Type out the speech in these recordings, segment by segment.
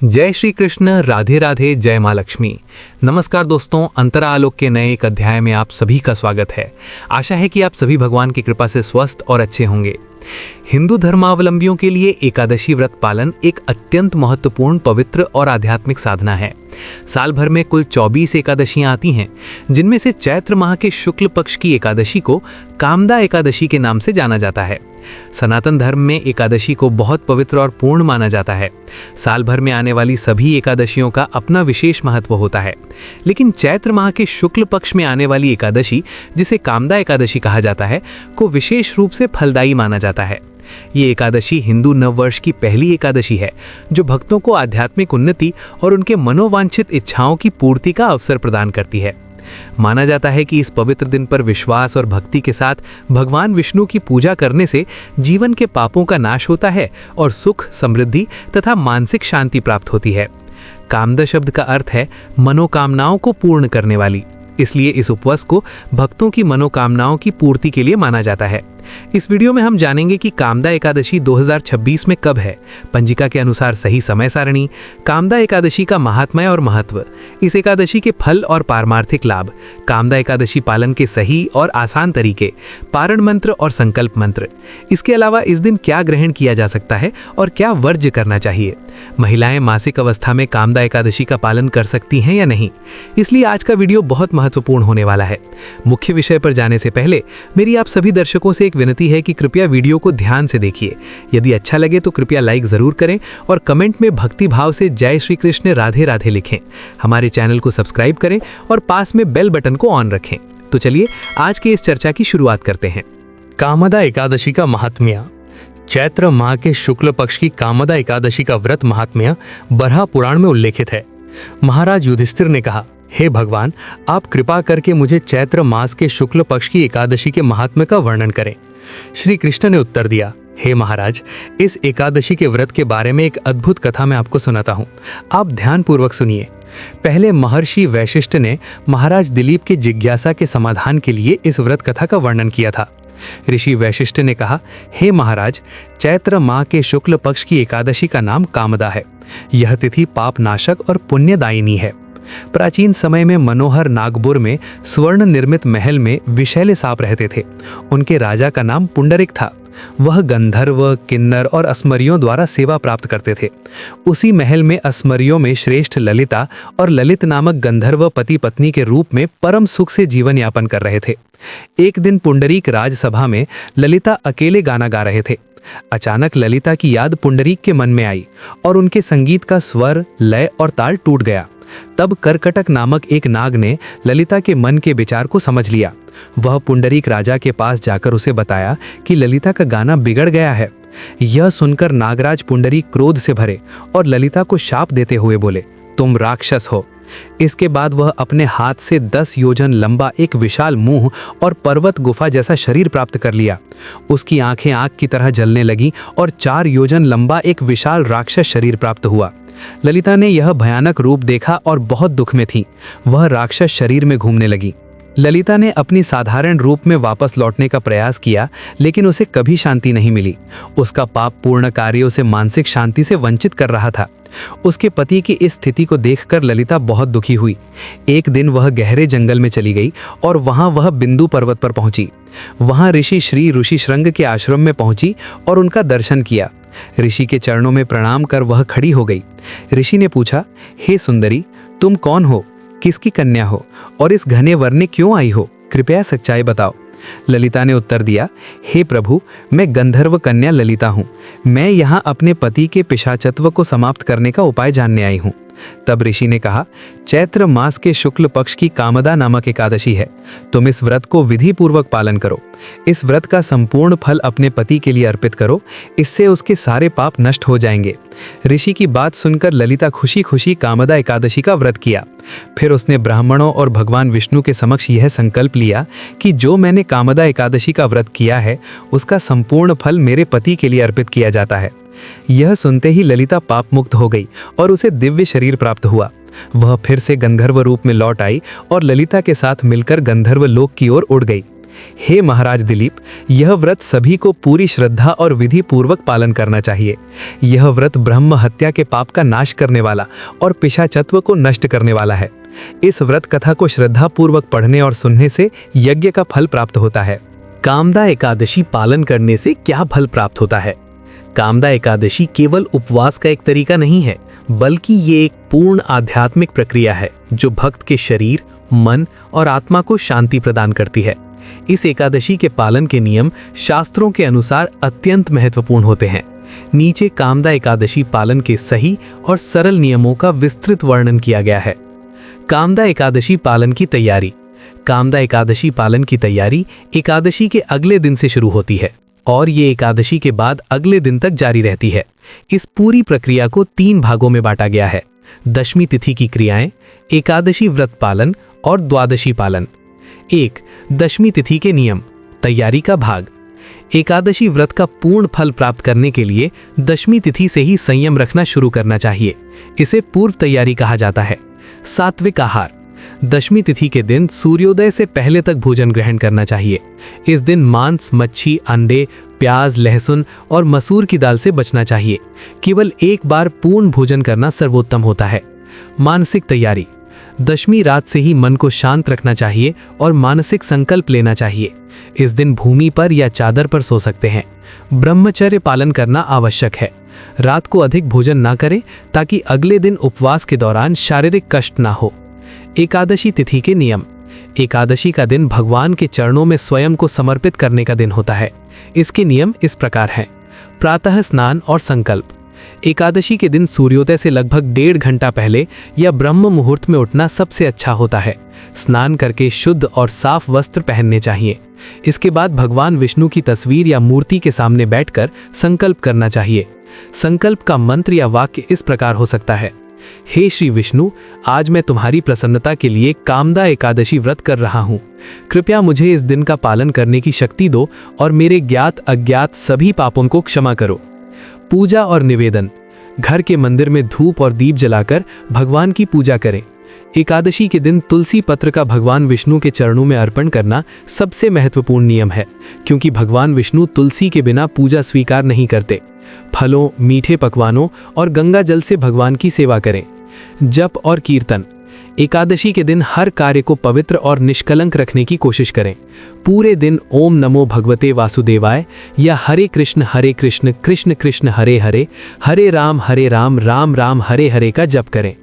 जय श्री कृष्ण, राधे राधे, जय माँ लक्ष्मी। नमस्कार दोस्तों, अंतरा आलोक के नए एक अध्याय में आप सभी का स्वागत है। आशा है कि आप सभी भगवान की कृपा से स्वस्थ और अच्छे होंगे। हिंदू धर्मावलंबियों के लिए एकादशी व्रत पालन एक अत्यंत महत्वपूर्ण, पवित्र और आध्यात्मिक साधना है। साल भर में कुल 24 एकादशियां आती हैं, जिनमें से चैत्र माह के शुक्ल पक्ष की एकादशी को कामदा एकादशी के नाम से जाना जाता है। सनातन धर्म में एकादशी को बहुत पवित्र और पूर्ण माना जाता है। साल भर में आने वाली सभी एकादशियों का अपना विशेष महत्व होता है, लेकिन चैत्र माह के शुक्ल पक्ष में आने वाली एकादशी, जिसे कामदा एकादशी कहा जाता है, को विशेष रूप से फलदायी माना जाता है। ये एकादशी हिंदू नववर्ष की पहली एकादशी है, जो भक्तों को आध्यात्मिक उन्नति और उनके मनोवांछित इच्छाओं की पूर्ति का अवसर प्रदान करती है। माना जाता है कि इस पवित्र दिन पर विश्वास और भक्ति के साथ भगवान विष्णु की पूजा करने से जीवन के पापों का नाश होता है और सुख, समृद्धि तथा मानसिक शांति प्राप्त होती है। कामदा शब्द का अर्थ है मनोकामनाओं को पूर्ण करने वाली, इसलिए इस उपवास को भक्तों की मनोकामनाओं की पूर्ति के लिए माना जाता है। इस वीडियो में हम जानेंगे कि कामदा एकादशी 2026 में कब है, पंजिका के अनुसार सही समय सारणी, कामदा एकादशी का महात्म्य और महत्व, इस एकादशी के फल और पारमार्थिक लाभ, कामदा एकादशी पालन के सही और आसान तरीके, पारण मंत्र और संकल्प मंत्र। इसके अलावा इस दिन क्या ग्रहण किया जा सकता है और क्या वर्ज्य करना चाहिए। महिलाएं मासिक अवस्था में कामदा एकादशी का पालन कर सकती हैं या नहीं, इसलिए आज का वीडियो बहुत महत्वपूर्ण होने वाला है। मुख्य विषय पर जाने से पहले मेरी आप सभी दर्शकों से एक विनती है कि कृपया वीडियो को ध्यान से देखिए। यदि अच्छा लगे तो कृपया लाइक जरूर करें और कमेंट में भक्ति भाव से जय श्री कृष्ण, राधे राधे लिखें। हमारे चैनल को सब्सक्राइब करें और पास में बेल बटन को ऑन रखें। तो चलिए आज की इस चर्चा की शुरुआत करते हैं। कामदा एकादशी का महात्म्य। चैत्र माह के शुक्ल पक्ष की कामदा एकादशी का व्रत महात्म्य बरहा पुराण में उल्लेखित है। महाराज युधिष्ठिर ने कहा, हे भगवान, आप कृपा करके मुझे चैत्र मास के शुक्ल पक्ष की एकादशी के महात्म्य का वर्णन करें। श्री कृष्ण ने उत्तर दिया, हे महाराज, इस एकादशी के व्रत के बारे में एक अद्भुत कथा मैं आपको सुनाता हूँ। आप ध्यान पूर्वक सुनिए। पहले महर्षि वैशिष्ठ ने महाराज दिलीप की जिज्ञासा के समाधान के लिए इस व्रत कथा का वर्णन किया था। ऋषि वैशिष्ठ ने कहा, हे महाराज, चैत्र माह के शुक्ल पक्ष की एकादशी का नाम कामदा है। यह तिथि पाप नाशक और पुण्यदायिनी है। प्राचीन समय में मनोहर नागपुर में स्वर्ण निर्मित महल में विषैले सांप रहते थे। उनके राजा का नाम पुंडरिक था। वह गंधर्व, किन्नर और अस्मरियों द्वारा सेवा प्राप्त करते थे। उसी महल में अस्मरियों में श्रेष्ठ ललिता और ललित नामक गंधर्व पति पत्नी के रूप में परम सुख से जीवन यापन कर रहे थे। एक दिन पुंडरीक राजसभा में ललिता अकेले गाना गा रहे थे। अचानक ललिता की याद पुंडरीक के मन में आई और उनके संगीत का स्वर, लय और ताल टूट गया। तब करकटक नामक एक नाग ने ललिता के मन के विचार को समझ लिया। वह पुंडरीक राजा के पास जाकर उसे बताया कि ललिता का गाना बिगड़ गया है। यह सुनकर नागराज पुंडरीक क्रोध से भरे और ललिता को शाप देते हुए बोले, तुम राक्षस हो। इसके बाद वह अपने हाथ से 10 योजन लंबा एक विशाल मुंह और पर्वत गुफा जैसा शरीर प्राप्त कर लिया। उसकी आंखें आग की तरह जलने लगी और 4 योजन लंबा एक विशाल राक्षस शरीर प्राप्त हुआ। ललिता ने यह भयानक रूप देखा और बहुत दुख में थी। वह राक्षस शरीर में घूमने लगी। ललिता ने अपनी साधारण रूप में वापस लौटने का प्रयास किया, लेकिन उसे कभी शांति नहीं मिली। उसका पाप पूर्ण कार्यों से मानसिक शांति से वंचित कर रहा था। उसके पति की इस स्थिति को देखकर ललिता बहुत दुखी हुई। एक दिन वह गहरे जंगल में चली गई और वहां वह बिंदु पर्वत पर पहुंची। वहां ऋषि श्री ऋषिशृंग के आश्रम में पहुंची और उनका दर्शन किया। ऋषि के चरणों में प्रणाम कर वह खड़ी हो गई। ऋषि ने पूछा, हे सुंदरी, तुम कौन हो, किसकी कन्या हो और इस घने वन में क्यों आई हो? कृपया सच्चाई बताओ। ललिता ने उत्तर दिया, हे प्रभु, मैं गंधर्व कन्या ललिता हूँ। मैं यहाँ अपने पति के पिशाचत्व को समाप्त करने का उपाय जानने आई हूँ। तब ऋषि ने कहा, चैत्र मास के शुक्ल पक्ष की कामदा नामक एकादशी है। तुम इस व्रत को विधि पूर्वक पालन करो। इस व्रत का संपूर्ण फल अपने पति के लिए अर्पित करो। इससे उसके सारे पाप नष्ट हो जाएंगे। ऋषि की बात सुनकर ललिता खुशी खुशी कामदा एकादशी का व्रत किया। फिर उसने ब्राह्मणों और भगवान विष्णु के समक्ष यह संकल्प लिया कि जो मैंने कामदा एकादशी का व्रत किया है, उसका संपूर्ण फल मेरे पति के लिए अर्पित किया जाता है। यह सुनते ही ललिता पाप मुक्त हो गई और उसे दिव्य शरीर प्राप्त हुआ। वह फिर से गंधर्व रूप में लौट आई और ललिता के साथ मिलकर गंधर्व लोक की ओर उड़ गई। हे महाराज दिलीप, यह व्रत सभी को पूरी श्रद्धा और विधि पूर्वक पालन करना चाहिए। यह व्रत ब्रह्म हत्या के पाप का नाश करने वाला और पिशाचत्व को नष्ट करने वाला है। इस व्रत कथा को श्रद्धा पूर्वक पढ़ने और सुनने से यज्ञ का फल प्राप्त होता है। कामदा एकादशी पालन करने से क्या फल प्राप्त होता है? कामदा एकादशी केवल उपवास का एक तरीका नहीं है, बल्कि ये एक पूर्ण आध्यात्मिक प्रक्रिया है जो भक्त के शरीर, मन और आत्मा को शांति प्रदान करती है। इस एकादशी के पालन के नियम शास्त्रों के अनुसार अत्यंत महत्वपूर्ण होते हैं। नीचे कामदा एकादशी पालन के सही और सरल नियमों का विस्तृत वर्णन किया गया है। कामदा एकादशी पालन की तैयारी। कामदा एकादशी पालन की तैयारी एकादशी के अगले दिन से शुरू होती है और ये एकादशी के बाद अगले दिन तक जारी रहती है। इस पूरी प्रक्रिया को 3 भागों में बांटा गया है: दशमी तिथि की क्रियाएं, एकादशी व्रत पालन और द्वादशी पालन। 1. दशमी तिथि के नियम, तैयारी का भाग। एकादशी व्रत का पूर्ण फल प्राप्त करने के लिए दशमी तिथि से ही संयम रखना शुरू करना चाहिए। इसे पूर्व तैयारी कहा जाता है। सात्विक आहार। दशमी तिथि के दिन सूर्योदय से पहले तक भोजन ग्रहण करना चाहिए। इस दिन मांस, मच्छी, अंडे, प्याज, लहसुन और मसूर की दाल से बचना चाहिए। केवल एक बार पूर्ण भोजन करना सर्वोत्तम होता है। मानसिक तैयारी। दशमी रात से ही मन को शांत रखना चाहिए और मानसिक संकल्प लेना चाहिए। इस दिन भूमि पर या चादर पर सो सकते हैं। ब्रह्मचर्य पालन करना आवश्यक है। रात को अधिक भोजन ना करें ताकि अगले दिन उपवास के दौरान शारीरिक कष्ट ना हो। एकादशी तिथि के नियम। एकादशी का दिन भगवान के चरणों में स्वयं को समर्पित करने का दिन होता है। इसके नियम इस प्रकार हैं: प्रातः स्नान और संकल्प। एकादशी के दिन सूर्योदय से लगभग 1.5 घंटा पहले या ब्रह्म मुहूर्त में उठना सबसे अच्छा होता है। स्नान करके शुद्ध और साफ वस्त्र पहनने चाहिए। इसके बाद भगवान विष्णु की तस्वीर या मूर्ति के सामने बैठकर संकल्प करना चाहिए। संकल्प का मंत्र या वाक्य इस प्रकार हो सकता है: हे श्री विष्णु, आज मैं तुम्हारी प्रसन्नता के लिए कामदा एकादशी व्रत कर रहा हूँ। कृपया मुझे इस दिन का पालन करने की शक्ति दो और मेरे ज्ञात अज्ञात सभी पापों को क्षमा करो। पूजा और निवेदन। घर के मंदिर में धूप और दीप जलाकर भगवान की पूजा करें। एकादशी के दिन तुलसी पत्र का भगवान विष्णु के चरणों में अर्पण करना सबसे महत्वपूर्ण नियम है, क्योंकि भगवान विष्णु तुलसी के बिना पूजा स्वीकार नहीं करते। फलों, मीठे पकवानों और गंगा जल से भगवान की सेवा करें। जप और कीर्तन। एकादशी के दिन हर कार्य को पवित्र और निष्कलंक रखने की कोशिश करें। पूरे दिन ओम नमो भगवते वासुदेवाय या हरे कृष्ण कृष्ण कृष्ण हरे हरे, हरे राम राम राम हरे हरे का जप करें।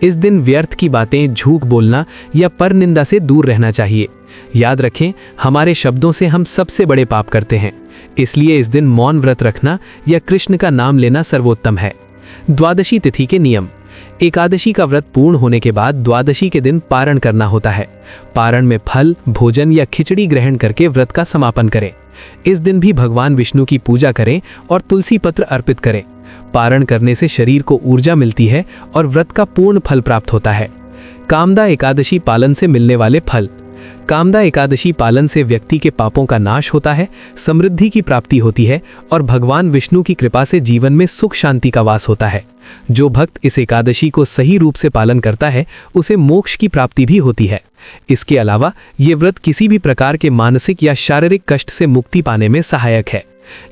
इस दिन व्यर्थ की बातें, झूठ बोलना या परनिंदा से दूर रहना चाहिए। याद रखें, हमारे शब्दों से हम सबसे बड़े पाप करते हैं, इसलिए इस दिन मौन व्रत रखना या कृष्ण का नाम लेना सर्वोत्तम है। द्वादशी तिथि के नियम। एकादशी का व्रत पूर्ण होने के बाद द्वादशी के दिन पारण करना होता है। पारण में फल, भोजन या खिचड़ी ग्रहण करके व्रत का समापन करें। इस दिन भी भगवान विष्णु की पूजा करें और तुलसी पत्र अर्पित करें। पारण करने से शरीर को ऊर्जा मिलती है और व्रत का पूर्ण फल प्राप्त होता है। कामदा एकादशी पालन से मिलने वाले फल। कामदा एकादशी पालन से व्यक्ति के पापों का नाश होता है, समृद्धि की प्राप्ति होती है और भगवान विष्णु की कृपा से जीवन में सुख शांति का वास होता है। जो भक्त इस एकादशी को सही रूप से पालन करता है, उसे मोक्ष की प्राप्ति भी होती है। इसके अलावा ये व्रत किसी भी प्रकार के मानसिक या शारीरिक कष्ट से मुक्ति पाने में सहायक है।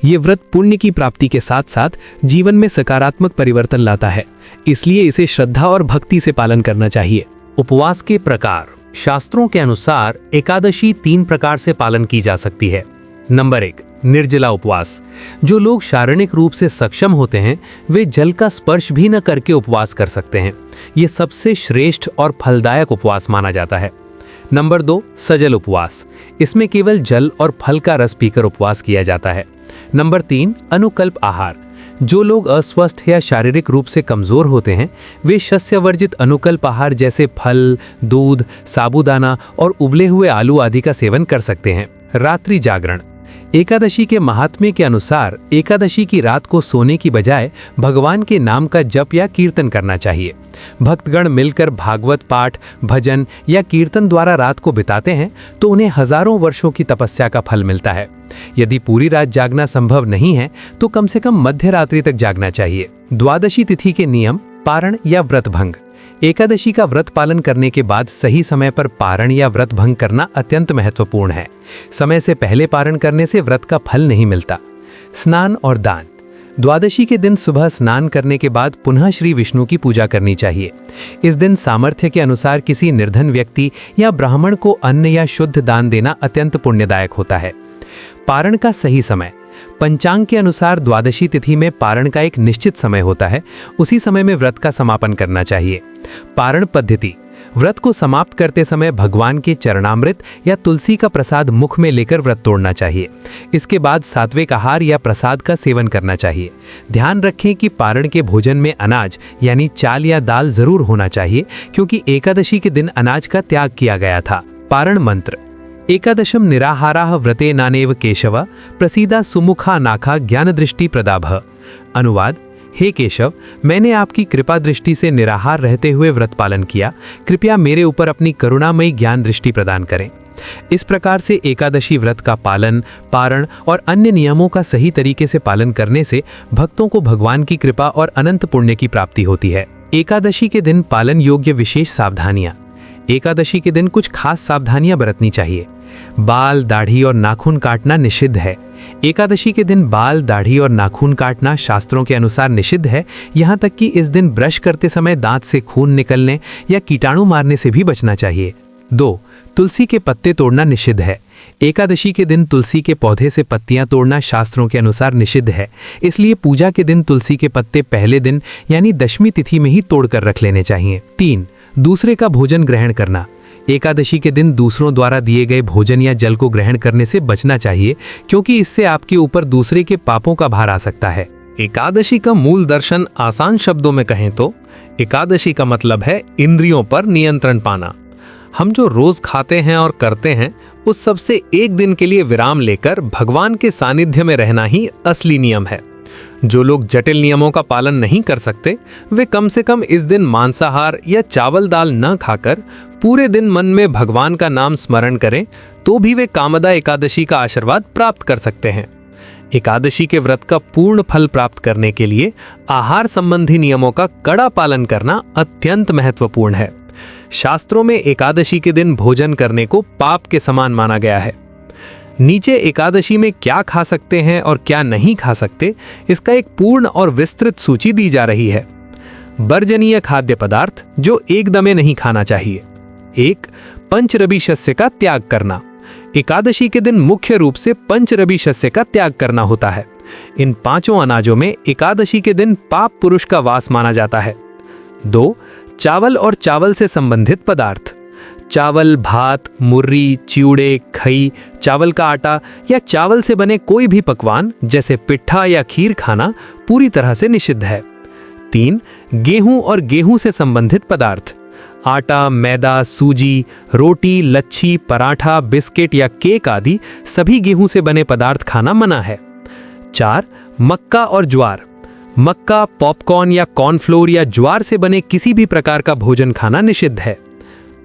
ये व्रत पुण्य की प्राप्ति के साथ साथ जीवन में सकारात्मक परिवर्तन लाता है, इसलिए इसे श्रद्धा और भक्ति से पालन करना चाहिए। उपवास के प्रकार। शास्त्रों के अनुसार एकादशी 3 प्रकार से पालन की जा सकती है। नंबर 1, निर्जला उपवास। जो लोग शारीरिक रूप से सक्षम होते हैं, वे जल का स्पर्श भी न करके उपवास कर सकते हैं। ये सबसे श्रेष्ठ और फलदायक उपवास माना जाता है। नंबर 2, सजल उपवास। इसमें केवल जल और फल का रस पीकर उपवास किया जाता है। नंबर 3, अनुकल्प आहार। जो लोग अस्वस्थ या शारीरिक रूप से कमजोर होते हैं, वे शस्य वर्जित अनुकल्प आहार जैसे फल, दूध, साबूदाना और उबले हुए आलू आदि का सेवन कर सकते हैं। रात्रि जागरण। एकादशी के महात्म्य के अनुसार एकादशी की रात को सोने की बजाय भगवान के नाम का जप या कीर्तन करना चाहिए। भक्तगण मिलकर भागवत पाठ, भजन या कीर्तन द्वारा रात को बिताते हैं तो उन्हें हजारों वर्षों की तपस्या का फल मिलता है। यदि पूरी रात जागना संभव नहीं है तो कम से कम मध्य रात्रि तक जागना चाहिए। द्वादशी तिथि के नियम, पारण या व्रत भंग। एकादशी का व्रत पालन करने के बाद सही समय पर पारण या व्रत भंग करना अत्यंत महत्वपूर्ण है। समय से पहले पारण करने से व्रत का फल नहीं मिलता। स्नान और दान। द्वादशी के दिन सुबह स्नान करने के बाद पुनः श्री विष्णु की पूजा करनी चाहिए। इस दिन सामर्थ्य के अनुसार किसी निर्धन व्यक्ति या ब्राह्मण को अन्न या शुद्ध दान देना अत्यंत पुण्यदायक होता है। पारण का सही समय। पंचांग के अनुसार द्वादशी तिथि में पारण का एक निश्चित समय होता है। उसी समय में व्रत का समापन करना चाहिए। पारण पद्धति। व्रत को समाप्त करते समय भगवान के चरणामृत या तुलसी का प्रसाद मुख में लेकर व्रत तोड़ना चाहिए। इसके बाद सात्विक आहार या प्रसाद का सेवन करना चाहिए। ध्यान रखें कि पारण के भोजन में अनाज यानी चाल या दाल जरूर होना चाहिए, क्योंकि एकादशी के दिन अनाज का त्याग किया गया था। पारण मंत्र। एकादशम निराहाराः व्रते नानेव केशव प्रसीदा सुमुखा नाखा ज्ञान दृष्टि प्रदाभ। अनुवाद। हे केशव, मैंने आपकी कृपा दृष्टि से निराहार रहते हुए व्रत पालन किया। कृपया मेरे ऊपर अपनी करुणामयी ज्ञान दृष्टि प्रदान करें। इस प्रकार से एकादशी व्रत का पालन, पारण और अन्य नियमों का सही तरीके से पालन करने से भक्तों को भगवान की कृपा और अनंत पुण्य की प्राप्ति होती है। एकादशी के दिन पालन योग्य विशेष सावधानियां। एकादशी के दिन कुछ खास सावधानियां बरतनी चाहिए। बाल, दाढ़ी और नाखून काटना निषिद्ध है। एकादशी के दिन बाल, दाढ़ी और नाखून काटना शास्त्रों के अनुसार निषिद्ध है। यहाँ तक कि इस दिन ब्रश करते समय दांत से खून निकलने या कीटाणु मारने से भी बचना चाहिए। 2. तुलसी के पत्ते तोड़ना निषिद्ध है। एकादशी के दिन तुलसी के पौधे से पत्तियां तोड़ना शास्त्रों के अनुसार निषिद्ध है। इसलिए पूजा के दिन तुलसी के पत्ते पहले दिन यानी दशमी तिथि में ही तोड़कर रख लेने चाहिए। 3. दूसरे का भोजन ग्रहण करना। एकादशी के दिन दूसरों द्वारा दिए गए भोजन या जल को ग्रहण करने से बचना चाहिए, क्योंकि इससे आपके ऊपर दूसरे के पापों का भार आ सकता है। एकादशी का मूल दर्शन आसान शब्दों में कहें तो एकादशी का मतलब है इंद्रियों पर नियंत्रण पाना। हम जो रोज खाते हैं और करते हैं, उस सब से एक दिन के लिए विराम लेकर भगवान के सानिध्य में रहना ही असली नियम है। जो लोग जटिल नियमों का पालन नहीं कर सकते, वे कम से कम इस दिन मांसाहार या चावल दाल न खाकर पूरे दिन मन में भगवान का नाम स्मरण करें, तो भी वे कामदा एकादशी का आशीर्वाद प्राप्त कर सकते हैं। एकादशी के व्रत का पूर्ण फल प्राप्त करने के लिए आहार संबंधी नियमों का कड़ा पालन करना अत्यंत महत्वपूर्ण है। शास्त्रों में एकादशी के दिन भोजन करने को पाप के समान माना गया है। नीचे एकादशी में क्या खा सकते हैं और क्या नहीं खा सकते, इसका एक पूर्ण और विस्तृत सूची दी जा रही है। वर्जनीय खाद्य पदार्थ जो एकदमे नहीं खाना चाहिए। 1. पंचरबी शस्य का त्याग करना। एकादशी के दिन मुख्य रूप से पंचरबी शस्य का त्याग करना होता है। इन पांचों अनाजों में एकादशी के दिन पाप पुरुष का वास माना जाता है। 2. चावल और चावल से संबंधित पदार्थ। चावल, भात, मुर्री, चिवड़े, खई, चावल का आटा या चावल से बने कोई भी पकवान जैसे पिट्ठा या खीर खाना पूरी तरह से निषिद्ध है। 3. गेहूं और गेहूं से संबंधित पदार्थ। आटा, मैदा, सूजी, रोटी, लच्छी, पराठा, बिस्किट या केक आदि सभी गेहूं से बने पदार्थ खाना मना है। 4. मक्का और ज्वार। मक्का, पॉपकॉर्न या कॉर्नफ्लोर या ज्वार से बने किसी भी प्रकार का भोजन खाना निषिद्ध है।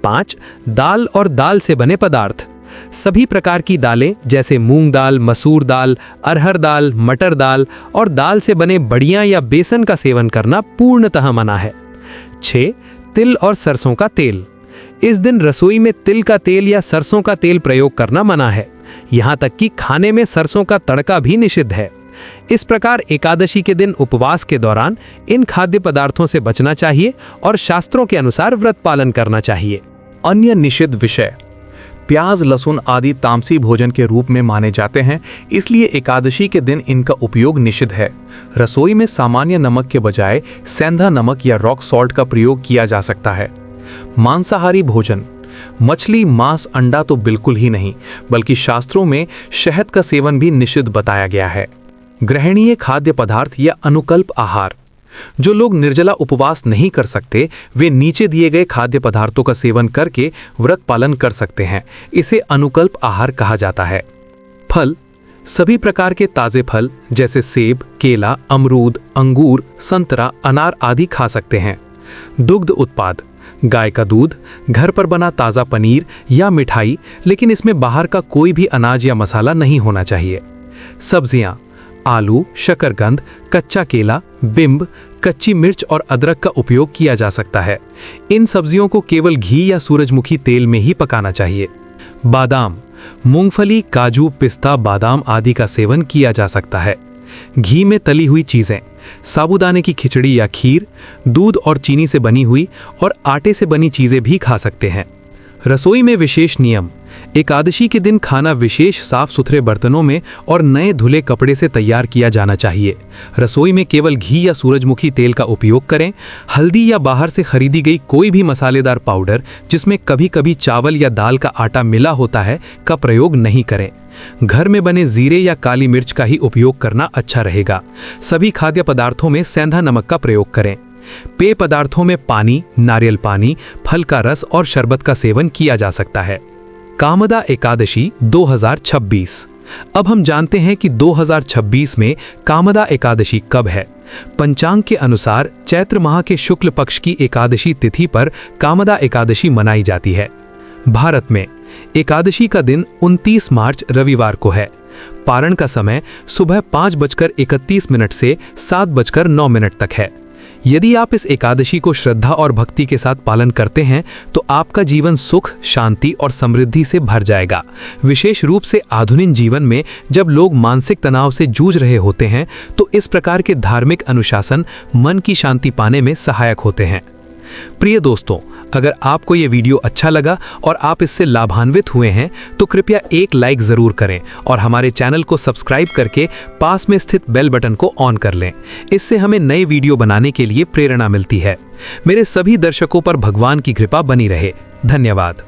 5. दाल और दाल से बने पदार्थ। सभी प्रकार की दालें जैसे मूंग दाल, मसूर दाल, अरहर दाल, मटर दाल और दाल से बने बड़ियां या बेसन का सेवन करना पूर्णतः मना है। 6. तिल और सरसों का तेल। इस दिन रसोई में तिल का तेल या सरसों का तेल प्रयोग करना मना है। यहाँ तक कि खाने में सरसों का तड़का भी निषिद्ध है। इस प्रकार एकादशी के दिन उपवास के दौरान इन खाद्य पदार्थों से बचना चाहिए और शास्त्रों के अनुसार व्रत पालन करना चाहिए। अन्य निषिद्ध विषय। प्याज, लहसुन आदि तामसी भोजन के रूप में माने जाते हैं, इसलिए एकादशी के दिन इनका उपयोग निषिद्ध है। रसोई में सामान्य नमक के बजाय सेंधा नमक या रॉक सॉल्ट का प्रयोग किया जा सकता है। मांसाहारी भोजन। मछली, मांस, अंडा तो बिल्कुल ही नहीं, बल्कि शास्त्रों में शहद का सेवन भी निषिद्ध बताया गया है। ग्रहणीय खाद्य पदार्थ या अनुकल्प आहार। जो लोग निर्जला उपवास नहीं कर सकते, वे नीचे दिए गए खाद्य पदार्थों का सेवन करके व्रत पालन कर सकते हैं। इसे अनुकल्प आहार कहा जाता है। फल। सभी प्रकार के ताजे फल जैसे सेब, केला, अमरूद, अंगूर, संतरा, अनार आदि खा सकते हैं। दुग्ध उत्पाद। गाय का दूध, घर पर बना ताज़ा पनीर या मिठाई, लेकिन इसमें बाहर का कोई भी अनाज या मसाला नहीं होना चाहिए। सब्जियां। आलू, शकरकंद, कच्चा केला, बिंब, कच्ची मिर्च और अदरक का उपयोग किया जा सकता है। इन सब्जियों को केवल घी या सूरजमुखी तेल में ही पकाना चाहिए। बादाम, मूंगफली, काजू, पिस्ता, बादाम आदि का सेवन किया जा सकता है। घी में तली हुई चीजें, साबूदाने की खिचड़ी या खीर, दूध और चीनी से बनी हुई और आटे से बनी चीजें भी खा सकते हैं। रसोई में विशेष नियम। एकादशी के दिन खाना विशेष साफ सुथरे बर्तनों में और नए धुले कपड़े से तैयार किया जाना चाहिए। रसोई में केवल घी या सूरजमुखी तेल का उपयोग करें। हल्दी या बाहर से खरीदी गई कोई भी मसालेदार पाउडर जिसमें कभी कभी चावल या दाल का आटा मिला होता है का प्रयोग नहीं करें। घर में बने जीरे या काली मिर्च का ही उपयोग करना अच्छा रहेगा। सभी खाद्य पदार्थों में सेंधा नमक का प्रयोग करें। पेय पदार्थों में पानी, नारियल पानी, फल का रस और शरबत का सेवन किया जा सकता है। कामदा एकादशी 2026। अब हम जानते हैं कि 2026 में कामदा एकादशी कब है। पंचांग के अनुसार चैत्र माह के शुक्ल पक्ष की एकादशी तिथि पर कामदा एकादशी मनाई जाती है। भारत में एकादशी का दिन 29 मार्च रविवार को है। पारण का समय सुबह 5:31 से 7:09 तक है। यदि आप इस एकादशी को श्रद्धा और भक्ति के साथ पालन करते हैं तो आपका जीवन सुख, शांति और समृद्धि से भर जाएगा। विशेष रूप से आधुनिक जीवन में जब लोग मानसिक तनाव से जूझ रहे होते हैं तो इस प्रकार के धार्मिक अनुशासन मन की शांति पाने में सहायक होते हैं। प्रिय दोस्तों, अगर आपको ये वीडियो अच्छा लगा और आप इससे लाभान्वित हुए हैं तो कृपया एक लाइक जरूर करें और हमारे चैनल को सब्सक्राइब करके पास में स्थित बेल बटन को ऑन कर लें। इससे हमें नए वीडियो बनाने के लिए प्रेरणा मिलती है। मेरे सभी दर्शकों पर भगवान की कृपा बनी रहे। धन्यवाद।